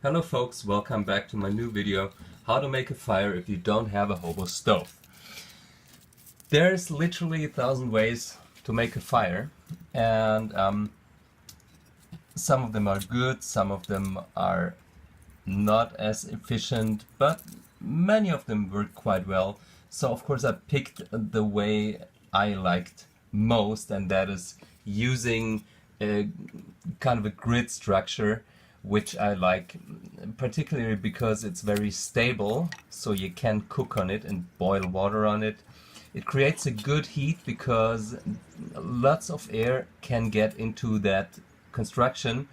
Hello folks, welcome back to my new video, how to make a fire if you don't have a hobo stove. There's literally 1,000 ways to make a fire, and some of them are good, some of them are not as efficient, but many of them work quite well. So of course I picked the way I liked most, and that is using a kind of a grid structure, which I like particularly because it's very stable, so you can cook on it and boil water on it. It creates a good heat because lots of air can get into that construction.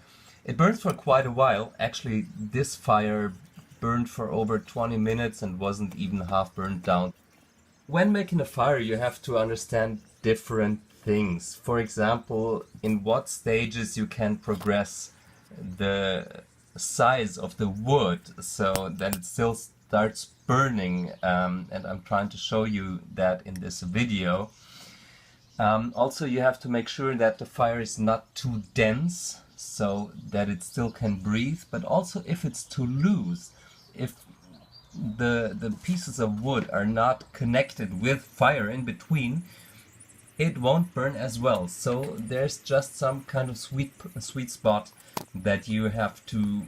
It burns for quite a while. Actually, this fire burned for over 20 minutes and wasn't even half burned down. When making a fire, you have to understand different things. For example, in what stages you can progress the size of the wood so that it still starts burning, and I'm trying to show you that in this video. Also, you have to make sure that the fire is not too dense so that it still can breathe, but also if it's too loose, if the pieces of wood are not connected with fire in between, it won't burn as well. So there's just some kind of sweet spot that you have to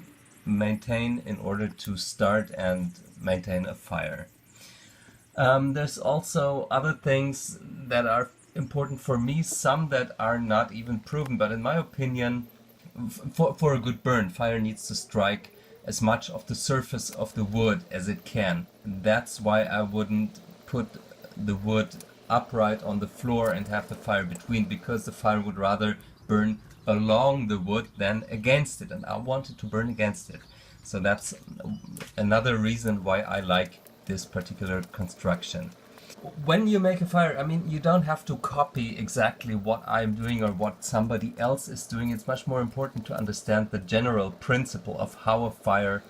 maintain in order to start and maintain a fire. There's also other things that are important for me, some that are not even proven, but in my opinion, for a good burn, fire needs to strike as much of the surface of the wood as it can. That's why I wouldn't put the wood upright on the floor and have the fire between, because the fire would rather burn along the wood than against it, and I wanted to burn against it. So that's another reason why I like this particular construction. When you make a fire, I mean, you don't have to copy exactly what I'm doing or what somebody else is doing. It's much more important to understand the general principle of how a fire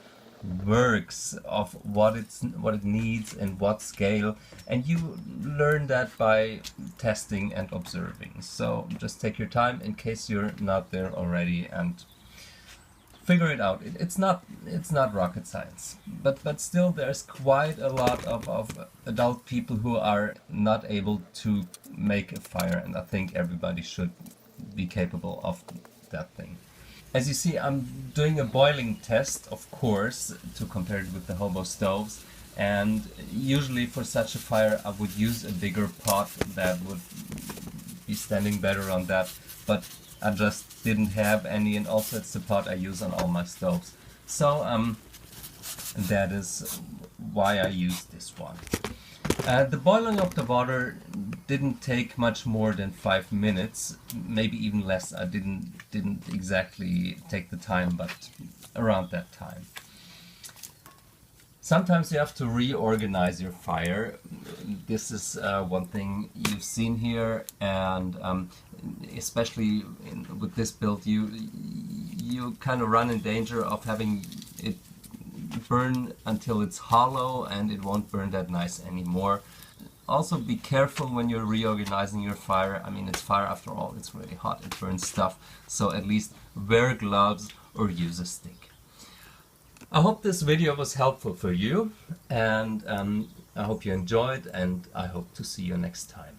works, of what it needs and what scale, and you learn that by testing and observing. So just take your time in case you're not there already and figure it out. It's not rocket science, but still there's quite a lot of adult people who are not able to make a fire, and I think everybody should be capable of that thing. As you see, I'm doing a boiling test, of course, to compare it with the hobo stoves, and usually for such a fire I would use a bigger pot that would be standing better on that, but I just didn't have any, and also it's the pot I use on all my stoves. So that is why I use this one. The boiling of the water didn't take much more than 5 minutes, maybe even less. I didn't exactly take the time, but around that time. Sometimes you have to reorganize your fire. This is one thing you've seen here, and especially with this build, you kind of run in danger of having it burn until it's hollow and it won't burn that nice anymore. Also be careful when you're reorganizing your fire. I mean, it's fire after all, it's really hot, it burns stuff, so at least wear gloves or use a stick. I hope this video was helpful for you, and I hope you enjoyed, and I hope to see you next time.